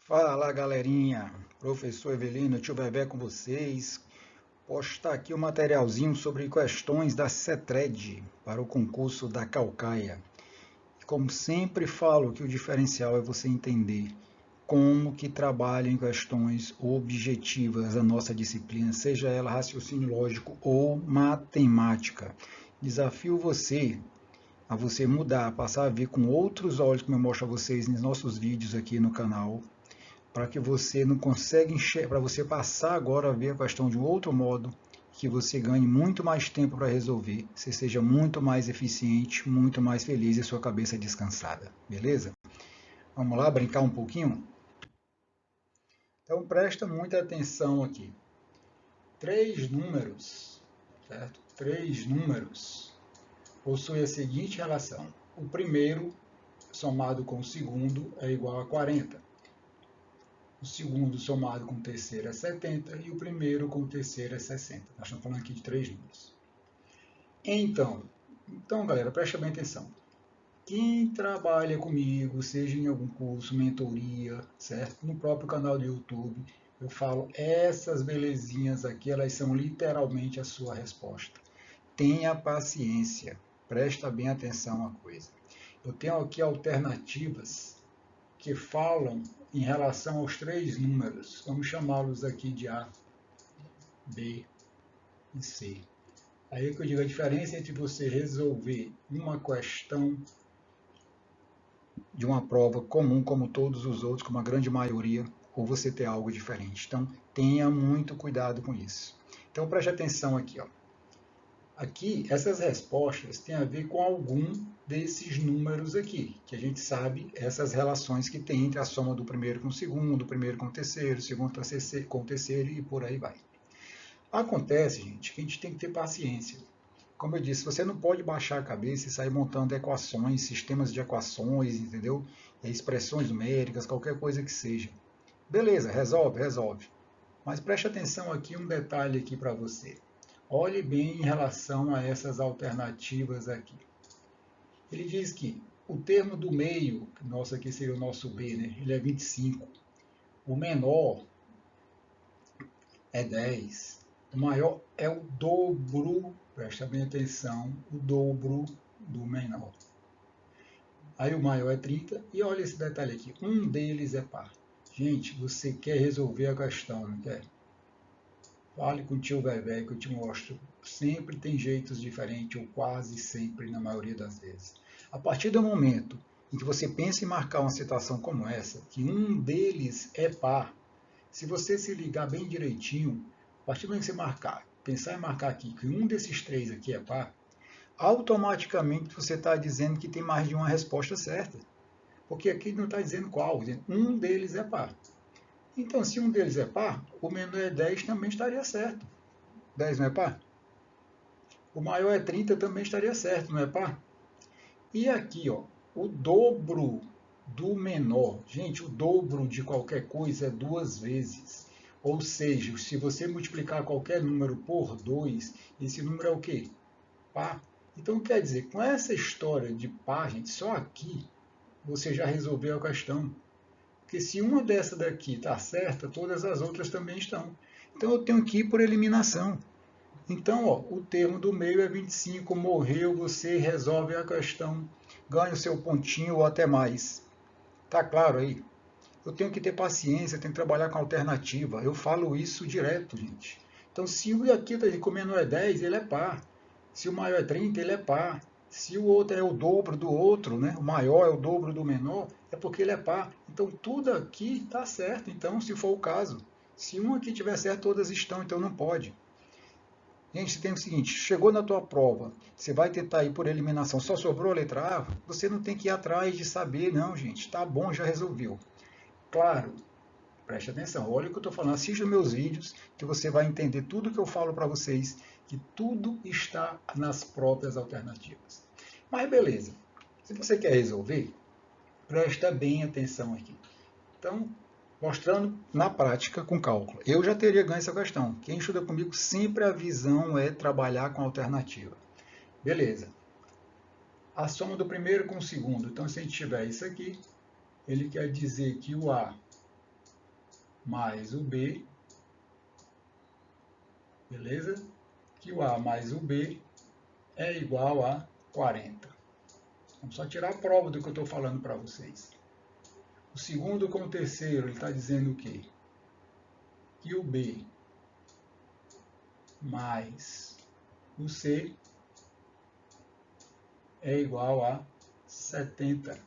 Fala galerinha, professor Evelino, tio Bebé com vocês. Postar aqui um materialzinho sobre questões da CETRED para o concurso da Caucaia. Como sempre falo que o diferencial é você entender como que trabalha em questões objetivas a nossa disciplina, seja ela raciocínio lógico ou matemática. Desafio você a você mudar, passar a ver com outros olhos, como eu mostro a vocês nos nossos vídeos aqui no canal, para que você não consiga enxergar, para você passar agora a ver a questão de um outro modo, que você ganhe muito mais tempo para resolver, você seja muito mais eficiente, muito mais feliz e sua cabeça descansada, beleza? Vamos lá brincar um pouquinho? Então presta muita atenção aqui. Três números, certo? Três números possuem a seguinte relação. O primeiro somado com o segundo é igual a 40. O segundo somado com o terceiro é 70 e o primeiro com o terceiro é 60. Nós estamos falando aqui de três números. Então, galera, presta bem atenção. Quem trabalha comigo, seja em algum curso, mentoria, certo? No próprio canal do YouTube, eu falo essas belezinhas aqui, elas são literalmente a sua resposta. Tenha paciência, presta bem atenção à coisa. Eu tenho aqui alternativas que falam em relação aos três números. Vamos chamá-los aqui de A, B e C. Aí que eu digo a diferença entre você resolver uma questão de uma prova comum, como todos os outros, como a grande maioria, ou você ter algo diferente. Então, tenha muito cuidado com isso. Então, preste atenção aqui. Ó. Aqui, essas respostas têm a ver com algum desses números aqui, que a gente sabe essas relações que tem entre a soma do primeiro com o segundo, o primeiro com o segundo com o terceiro e por aí vai. Acontece, gente, que a gente tem que ter paciência. Como eu disse, você não pode baixar a cabeça e sair montando equações, sistemas de equações, entendeu? Expressões numéricas, qualquer coisa que seja. Beleza, resolve, resolve. Mas preste atenção aqui, um detalhe aqui para você. Olhe bem em relação a essas alternativas aqui. Ele diz que o termo do meio, nosso aqui seria o nosso B, né? Ele é 25. O menor é 10. O maior é o dobro, presta bem atenção, o dobro do menor. Aí o maior é 30 e olha esse detalhe aqui, um deles é par. Gente, você quer resolver a questão, não quer? Fale com o tio Bebé que eu te mostro. Sempre tem jeitos diferentes, ou quase sempre, na maioria das vezes. A partir do momento em que você pensa em marcar uma situação como essa, que um deles é par, se você se ligar bem direitinho, a partir do momento que você pensar em marcar aqui que um desses três aqui é par, automaticamente você está dizendo que tem mais de uma resposta certa. Porque aqui não está dizendo qual, dizendo um deles é par. Então, se um deles é par, o menor é 10 também estaria certo. 10 não é par? O maior é 30 também estaria certo, não é par? E aqui, ó, o dobro do menor. Gente, o dobro de qualquer coisa é duas vezes. Ou seja, se você multiplicar qualquer número por 2, esse número é o quê? Par. Então, quer dizer, com essa história de par, gente, só aqui você já resolveu a questão. Porque se uma dessa daqui está certa, todas as outras também estão. Então, eu tenho que ir por eliminação. Então, ó, o termo do meio é 25, morreu, você resolve a questão, ganha o seu pontinho ou até mais. Tá claro aí? Eu tenho que ter paciência, tenho que trabalhar com alternativa. Eu falo isso direto, gente. Então, se o aqui está de menor é 10, ele é par. Se o maior é 30, ele é par. Se o outro é o dobro do outro, né? O maior é o dobro do menor, é porque ele é par. Então, tudo aqui está certo. Então, se for o caso, se um aqui tiver certo, todas estão, então não pode. Gente, você tem o seguinte, chegou na tua prova, você vai tentar ir por eliminação, só sobrou a letra A, você não tem que ir atrás de saber, não, gente, tá bom, já resolveu. Claro, preste atenção, olha o que eu estou falando, assista meus vídeos, que você vai entender tudo que eu falo para vocês, que tudo está nas próprias alternativas. Mas beleza, se você quer resolver, presta bem atenção aqui. Então, mostrando na prática com cálculo. Eu já teria ganho essa questão. Quem estuda comigo, sempre a visão é trabalhar com alternativa. Beleza. A soma do primeiro com o segundo. Então, se a gente tiver isso aqui, ele quer dizer que o A mais o B, beleza? Que o A mais o B é igual a 40. Vamos só tirar a prova do que eu estou falando para vocês. O segundo com o terceiro, ele está dizendo o quê? Que o B mais o C é igual a 70.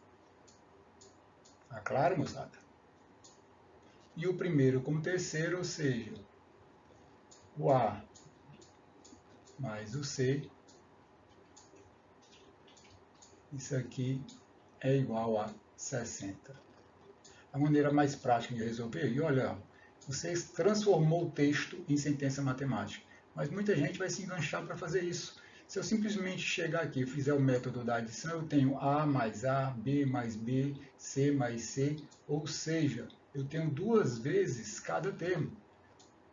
Tá claro, moçada? E o primeiro com o terceiro, ou seja, o A mais o C, isso aqui é igual a 60. A maneira mais prática de resolver, e olha, você transformou o texto em sentença matemática, mas muita gente vai se enganchar para fazer isso. Se eu simplesmente chegar aqui e fizer o método da adição, eu tenho A mais A, B mais B, C mais C, ou seja, eu tenho duas vezes cada termo,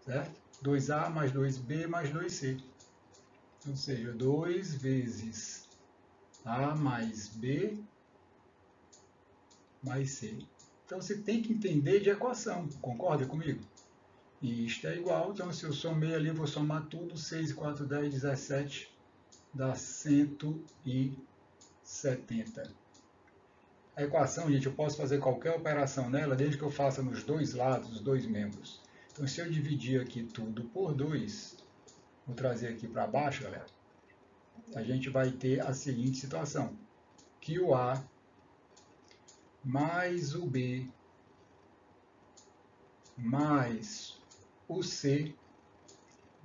certo? 2A mais 2B mais 2C. Ou seja, 2 vezes A mais B mais C. Então você tem que entender de equação, concorda comigo? E isto é igual, então se eu somei ali, eu vou somar tudo, 6, 4, 10, 17, dá 170. A equação, gente, eu posso fazer qualquer operação nela, desde que eu faça nos dois lados, os dois membros. Então se eu dividir aqui tudo por 2, vou trazer aqui para baixo, galera, a gente vai ter a seguinte situação, que o A mais o B mais o C,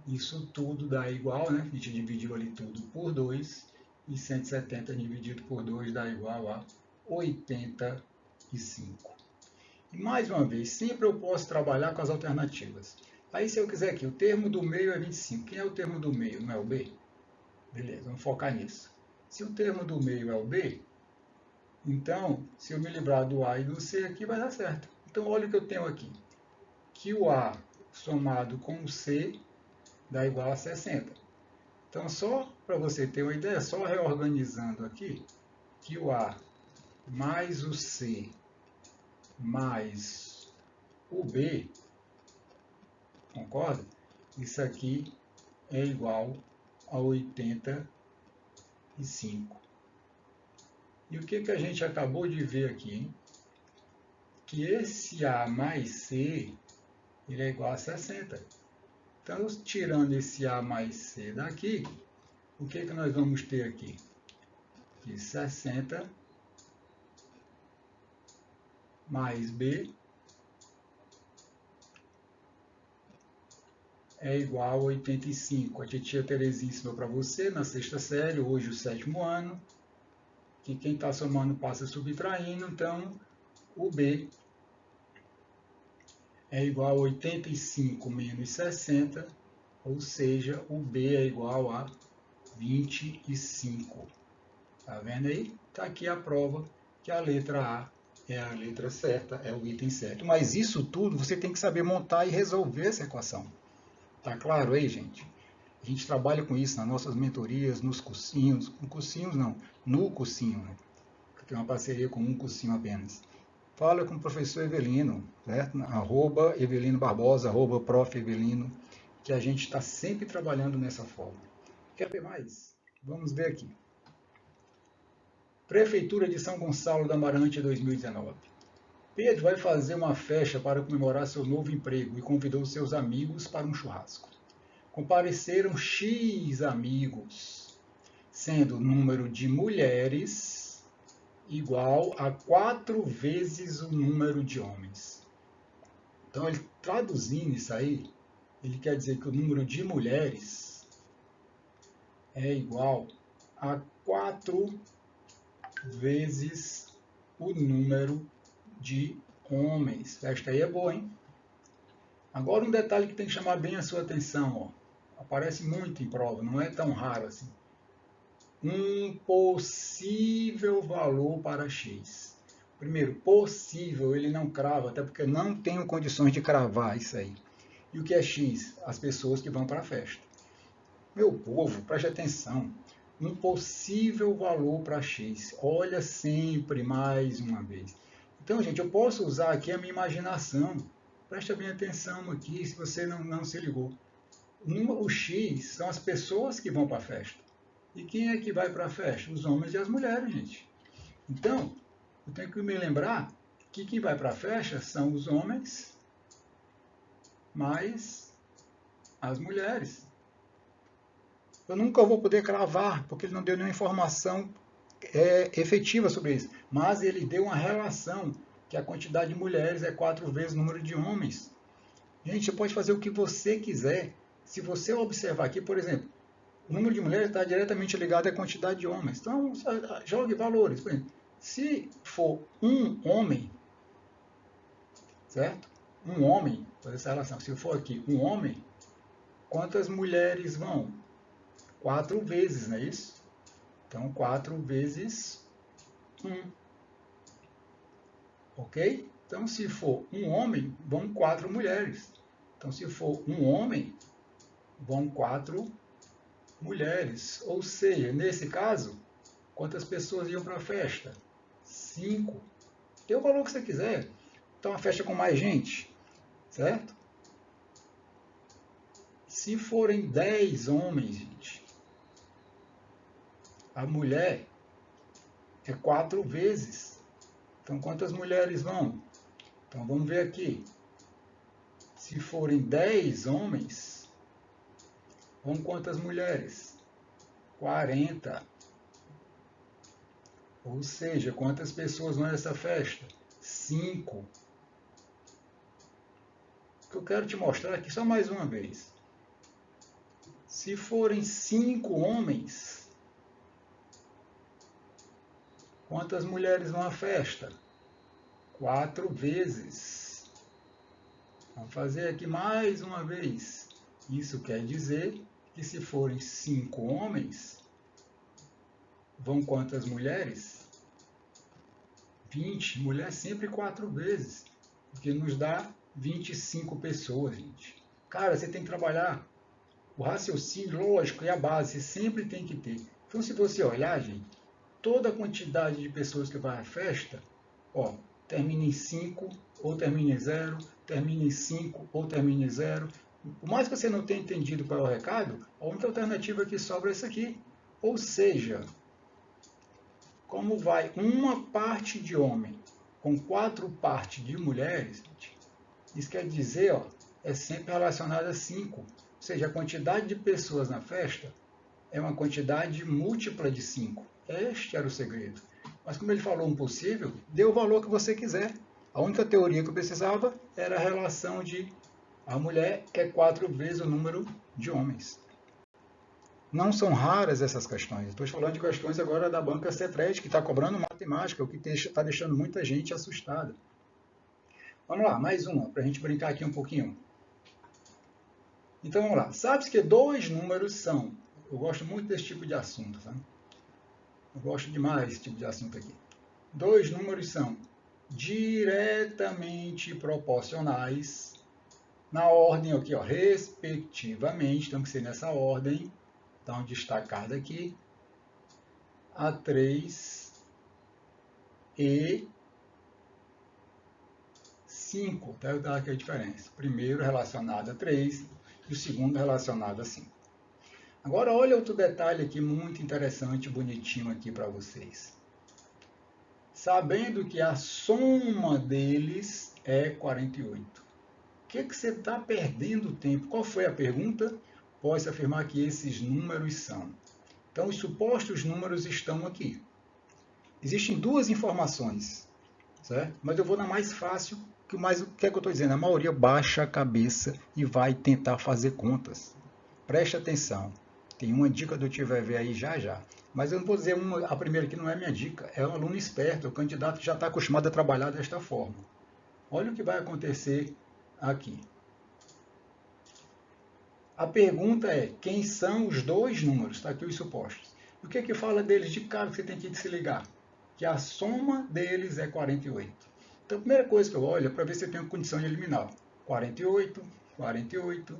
isso tudo dá igual, né? A gente dividiu ali tudo por 2, e 170 dividido por 2 dá igual a 85. E mais uma vez, sempre eu posso trabalhar com as alternativas. Aí se eu quiser aqui, o termo do meio é 25. Quem é o termo do meio? Não é o B? Beleza, vamos focar nisso. Se o termo do meio é o B, então, se eu me livrar do A e do C aqui, vai dar certo. Então, olha o que eu tenho aqui. Que o A somado com o C dá igual a 60. Então, só para você ter uma ideia, só reorganizando aqui, que o A mais o C mais o B, concorda? Isso aqui é igual a 85. E o que a gente acabou de ver aqui, hein? Que esse A mais C, ele é igual a 60. Então, tirando esse A mais C daqui, o que nós vamos ter aqui? Que 60 mais B é igual a 85. A titia Terezinha ensinou para você na sexta série, hoje o sétimo ano, que quem está somando passa subtraindo, então o B é igual a 85 menos 60, ou seja, o B é igual a 25. Tá vendo aí? Está aqui a prova que a letra A é a letra certa, é o item certo. Mas isso tudo você tem que saber montar e resolver essa equação. Tá claro aí, gente? A gente trabalha com isso nas nossas mentorias, nos cursinhos. No cursinhos não, no cursinho, né? Tem uma parceria com um cursinho apenas. Fala com o professor Evelino, certo? Arroba Evelino Barbosa, arroba prof. Evelino, que a gente está sempre trabalhando nessa forma. Quer ver mais? Vamos ver aqui. Prefeitura de São Gonçalo do Amarante 2019. Pedro vai fazer uma festa para comemorar seu novo emprego e convidou seus amigos para um churrasco. Compareceram X amigos, sendo o número de mulheres igual a 4 vezes o número de homens. Então, ele traduzindo isso aí, ele quer dizer que o número de mulheres é igual a 4 vezes o número de homens. Esta aí é boa, hein? Agora um detalhe que tem que chamar bem a sua atenção, ó. Aparece muito em prova, não é tão raro assim. Um possível valor para X. Primeiro, possível, ele não crava, até porque não tenho condições de cravar isso aí. E o que é X? As pessoas que vão para a festa. Meu povo, preste atenção. Um possível valor para X. Olha sempre mais uma vez. Então, gente, eu posso usar aqui a minha imaginação. Presta bem atenção aqui, se você não se ligou. O X são as pessoas que vão para a festa. E quem é que vai para a festa? Os homens e as mulheres, gente. Então, eu tenho que me lembrar que quem vai para a festa são os homens mais as mulheres. Eu nunca vou poder cravar, porque ele não deu nenhuma informação efetiva sobre isso. Mas ele deu uma relação, que a quantidade de mulheres é 4 vezes o número de homens. Gente, você pode fazer o que você quiser. Se você observar aqui, por exemplo, o número de mulheres está diretamente ligado à quantidade de homens. Então, jogue valores. Por exemplo, se for um homem, certo? Um homem, fazer essa relação. Se for aqui um homem, quantas mulheres vão? 4 vezes, não é isso? Então, 4 vezes 1. Ok? Então, se for um homem, vão 4 mulheres. Então, se for um homem, vão 4 mulheres. Ou seja, nesse caso, quantas pessoas iam para a festa? 5. Dê o valor que você quiser. Então, uma festa com mais gente, certo? Se forem 10 homens, gente, a mulher é 4 vezes. Então, quantas mulheres vão? Então, vamos ver aqui. Se forem 10 homens, vão quantas mulheres? 40. Ou seja, quantas pessoas vão nessa festa? 5. O que eu quero te mostrar aqui, só mais uma vez. Se forem 5 homens, quantas mulheres vão à festa? 4 vezes. Vamos fazer aqui mais uma vez. Isso quer dizer que se forem 5 homens, vão quantas mulheres? 20. Mulher sempre 4 vezes, porque nos dá 25 pessoas, gente. Cara, você tem que trabalhar o raciocínio lógico e a base, você sempre tem que ter. Então, se você olhar, gente, toda a quantidade de pessoas que vai à festa, ó, termina em 5, ou termina em 0, termina em 5, ou termina em 0. Por mais que você não tenha entendido qual é o recado, a única alternativa que sobra é essa aqui. Ou seja, como vai uma parte de homem com 4 partes de mulheres, isso quer dizer, ó, é sempre relacionado a 5. Ou seja, a quantidade de pessoas na festa é uma quantidade múltipla de 5. Este era o segredo. Mas como ele falou um possível, dê o valor que você quiser. A única teoria que eu precisava era a relação de a mulher é 4 vezes o número de homens. Não são raras essas questões. Estou falando de questões agora da banca C3, que está cobrando matemática, o que está deixando muita gente assustada. Vamos lá, mais uma, para a gente brincar aqui um pouquinho. Então vamos lá. Sabe-se que 2 números são... Eu gosto muito desse tipo de assunto, tá? Eu gosto demais desse tipo de assunto aqui. 2 números são diretamente proporcionais, na ordem aqui, ó, respectivamente, tem que ser nessa ordem, então destacado aqui, a 3 e 5. Deve dar aqui a diferença. O primeiro relacionado a 3 e o segundo relacionado a 5. Agora, olha outro detalhe aqui muito interessante, bonitinho aqui para vocês. Sabendo que a soma deles é 48. O que você está perdendo tempo? Qual foi a pergunta? Pode-se afirmar que esses números são. Então, os supostos números estão aqui. Existem 2 informações, certo? Mas eu vou na mais fácil, o que é que eu estou dizendo? A maioria baixa a cabeça e vai tentar fazer contas. Preste atenção. Tem uma dica do Tio Vevé aí já. Mas eu não vou dizer a primeira que não é minha dica. É um aluno esperto, o candidato que já está acostumado a trabalhar desta forma. Olha o que vai acontecer aqui. A pergunta é, quem são os 2 números? Está aqui os supostos. E o que é que fala deles de cara que você tem que se ligar? Que a soma deles é 48. Então, a primeira coisa que eu olho é para ver se eu tenho condição de eliminar. 48, 48,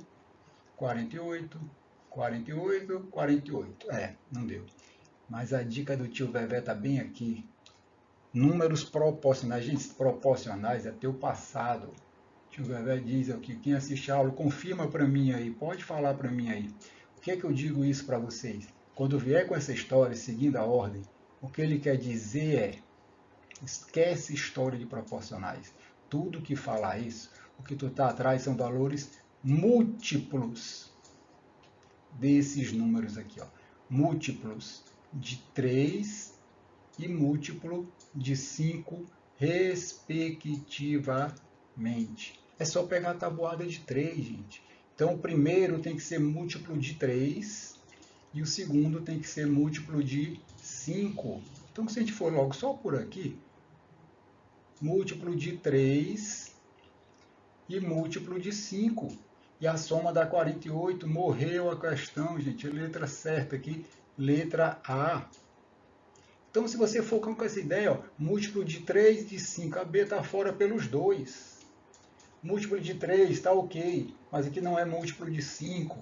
48, 48, 48. Não deu. Mas a dica do Tio Vevé está bem aqui. Números proporcionais. Gente, proporcionais é teu passado. Tio Vevé diz aqui, quem assiste a aula, confirma para mim aí, pode falar para mim aí. O que é que eu digo isso para vocês? Quando vier com essa história, seguindo a ordem, o que ele quer dizer é, esquece história de proporcionais. Tudo que falar isso, o que tu está atrás são valores múltiplos desses números aqui, ó. Múltiplos de 3 e múltiplo de 5, respectivamente. É só pegar a tabuada de 3, gente. Então, o primeiro tem que ser múltiplo de 3 e o segundo tem que ser múltiplo de 5. Então, se a gente for logo só por aqui, múltiplo de 3 e múltiplo de 5. E a soma dá 48. Morreu a questão, gente. A letra certa aqui, letra A. Então, se você for com essa ideia, ó, múltiplo de 3 de 5, a B está fora pelos 2. Múltiplo de 3 está ok, mas aqui não é múltiplo de 5.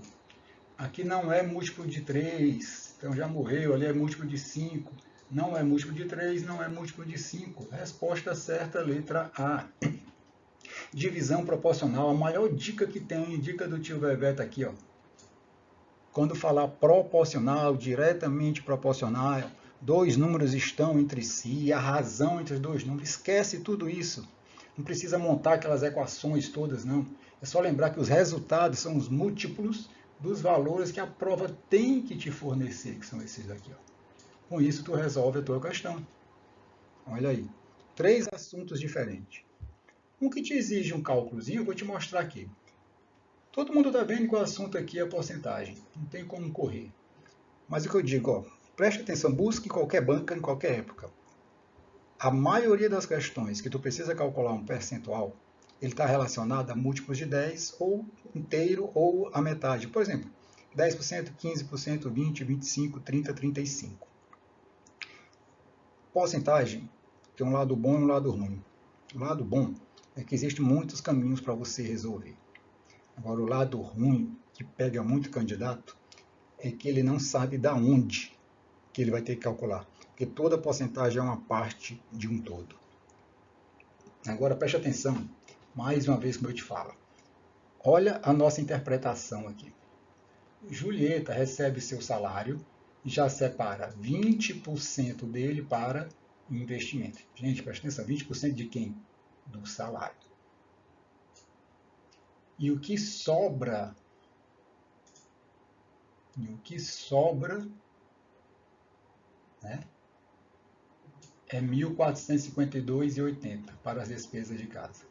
Aqui não é múltiplo de 3. Então, já morreu, ali é múltiplo de 5. Não é múltiplo de 3, não é múltiplo de 5. Resposta certa, letra A. Divisão proporcional, a maior dica que tem, dica do tio Vevé está aqui, ó. Quando falar proporcional, diretamente proporcional, dois números estão entre si, a razão entre os dois números, esquece tudo isso. Não precisa montar aquelas equações todas, não. É só lembrar que os resultados são os múltiplos dos valores que a prova tem que te fornecer, que são esses aqui, ó. Com isso, tu resolve a tua questão. Olha aí, 3 assuntos diferentes. Um que te exige um cálculozinho, eu vou te mostrar aqui. Todo mundo está vendo que o assunto aqui é a porcentagem, não tem como correr. Mas o que eu digo, ó, preste atenção, busque em qualquer banca, em qualquer época. A maioria das questões que tu precisa calcular um percentual, ele está relacionado a múltiplos de 10, ou inteiro, ou a metade. Por exemplo, 10%, 15%, 20%, 25%, 30%, 35%. Porcentagem tem um lado bom e um lado ruim. O lado bom é que existem muitos caminhos para você resolver. Agora, o lado ruim, que pega muito candidato, é que ele não sabe da onde que ele vai ter que calcular, porque toda porcentagem é uma parte de um todo. Agora, preste atenção, mais uma vez como eu te falo. Olha a nossa interpretação aqui. Julieta recebe seu salário e já separa 20% dele para investimento. Gente, preste atenção, 20% de quem? Do salário. E o que sobra né, é R$ 1.452,80 para as despesas de casa.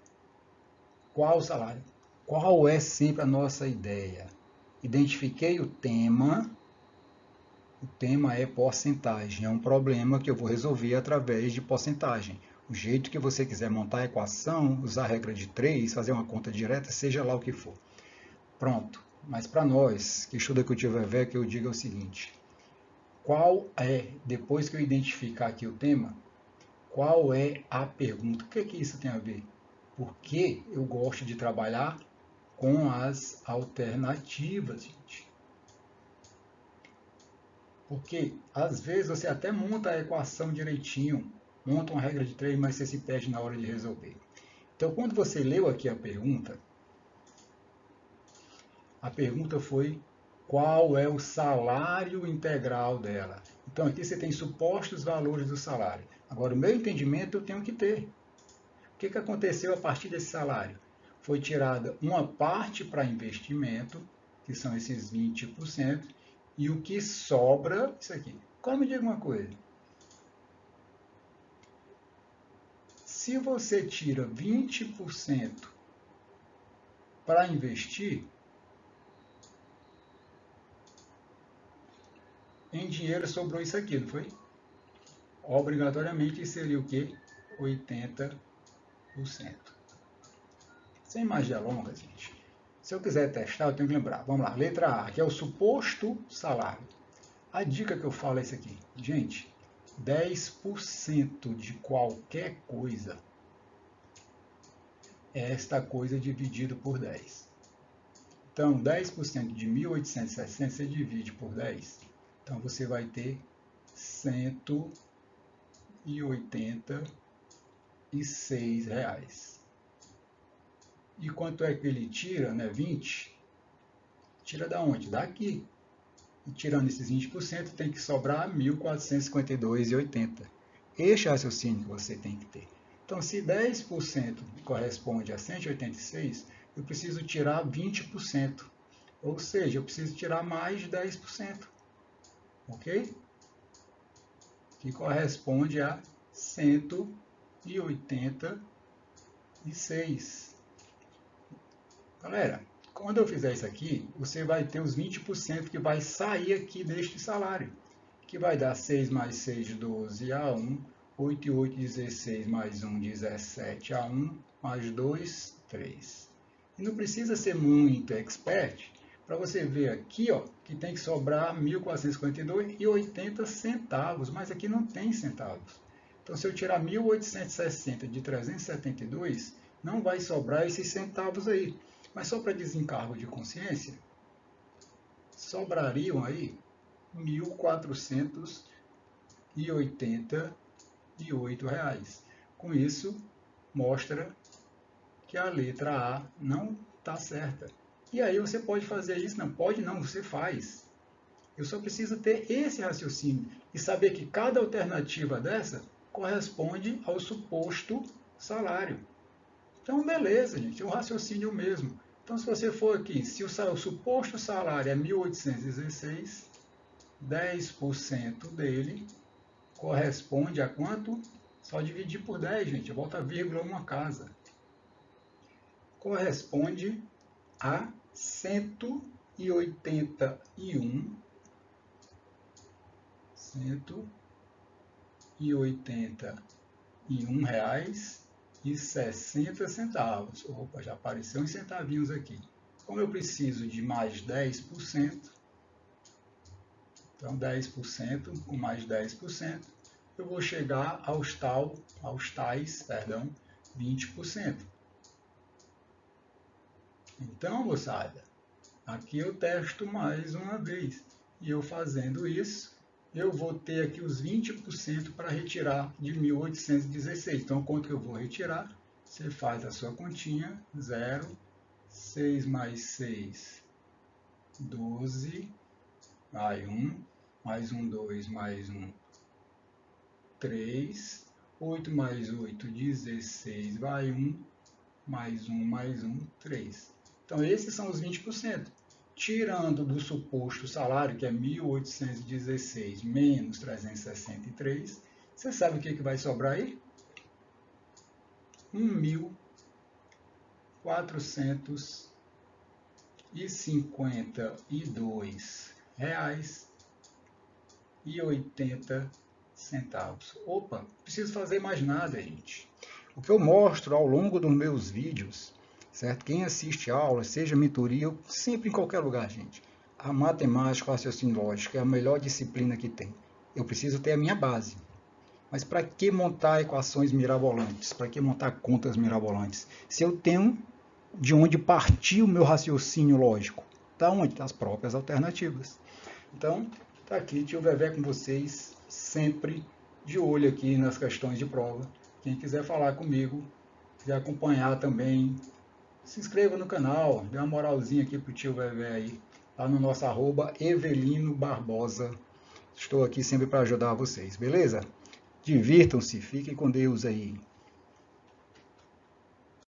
Qual o salário? Qual é sempre a nossa ideia? Identifiquei o tema é porcentagem, é um problema que eu vou resolver através de porcentagem. O jeito que você quiser montar a equação, usar a regra de 3, fazer uma conta direta, seja lá o que for. Pronto. Mas para nós, que estuda que eu tiver ver, que eu diga o seguinte: qual é, depois que eu identificar aqui o tema, qual é a pergunta? O que é que isso tem a ver? Por que eu gosto de trabalhar com as alternativas, gente? Porque às vezes você até monta a equação direitinho, monta uma regra de 3, mas você se perde na hora de resolver. Então, quando você leu aqui a pergunta foi qual é o salário integral dela. Então, aqui você tem supostos valores do salário. Agora, o meu entendimento eu tenho que ter. O que aconteceu a partir desse salário? Foi tirada uma parte para investimento, que são esses 20%, e o que sobra, isso aqui. Agora me diga uma coisa. Se você tira 20% para investir, em dinheiro sobrou isso aqui, não foi? Obrigatoriamente seria o quê? 80%. Sem mais delongas, gente. Se eu quiser testar, eu tenho que lembrar. Vamos lá, letra A, que é o suposto salário. A dica que eu falo é isso aqui. Gente, 10% de qualquer coisa é esta coisa dividido por 10. Então, 10% de 1.860 você divide por 10. Então, você vai ter 186 reais. E quanto é que ele tira, né? 20. Tira da onde? Daqui. E tirando esses 20%, tem que sobrar 1.452,80. Este raciocínio que você tem que ter. Então, se 10% corresponde a 186, eu preciso tirar 20%. Ou seja, eu preciso tirar mais de 10%. Ok? Que corresponde a 186. Galera, quando eu fizer isso aqui, você vai ter os 20% que vai sair aqui deste salário, que vai dar 6 mais 6, 12 a 1, 8 e 8, 16 mais 1, 17 a 1, mais 2, 3. E não precisa ser muito expert para você ver aqui, ó, que tem que sobrar 1.452,80 centavos, mas aqui não tem centavos. Então, se eu tirar 1.860 de 372, não vai sobrar esses centavos aí. Mas só para desencargo de consciência, sobrariam aí R$ 1.488. Com isso, mostra que a letra A não está certa. E aí você pode fazer isso? Não, pode não, você faz. Eu só preciso ter esse raciocínio e saber que cada alternativa dessa corresponde ao suposto salário. Então, beleza, gente, é um raciocínio mesmo. Então, se você for aqui, se o suposto salário é 1.816, 10% dele corresponde a quanto? Só dividir por 10, gente, volta a vírgula uma casa. Corresponde a 181 reais e 60 centavos. Opa, já apareceu uns centavinhos aqui. Como eu preciso de mais 10%, então 10% com mais 10%, eu vou chegar aos tais 20%. Então, moçada, aqui eu testo mais uma vez. E eu fazendo isso, eu vou ter aqui os 20% para retirar de 1.816. Então, quanto que eu vou retirar? Você faz a sua continha, 0, 6 mais 6, 12, vai 1, mais 1, 2, mais 1, 3, 8 mais 8, 16, vai 1, mais 1, mais 1, 3. Então, esses são os 20%. Tirando do suposto salário, que é 1.816 menos 363, você sabe o que vai sobrar aí? R$ 1.452,80. Opa, não preciso fazer mais nada, gente. O que eu mostro ao longo dos meus vídeos, certo? Quem assiste aula, seja mentoria, sempre em qualquer lugar, gente. A matemática, o raciocínio lógico é a melhor disciplina que tem. Eu preciso ter a minha base. Mas para que montar equações mirabolantes? Para que montar contas mirabolantes? Se eu tenho de onde partir o meu raciocínio lógico? Da onde? Das próprias alternativas. Então, tá aqui tio Vevé com vocês, sempre de olho aqui nas questões de prova. Quem quiser falar comigo, quiser acompanhar também, se inscreva no canal, dê uma moralzinha aqui pro tio Vevé aí, lá no nosso @Evelino Barbosa. Estou aqui sempre para ajudar vocês, beleza? Divirtam-se, fiquem com Deus aí.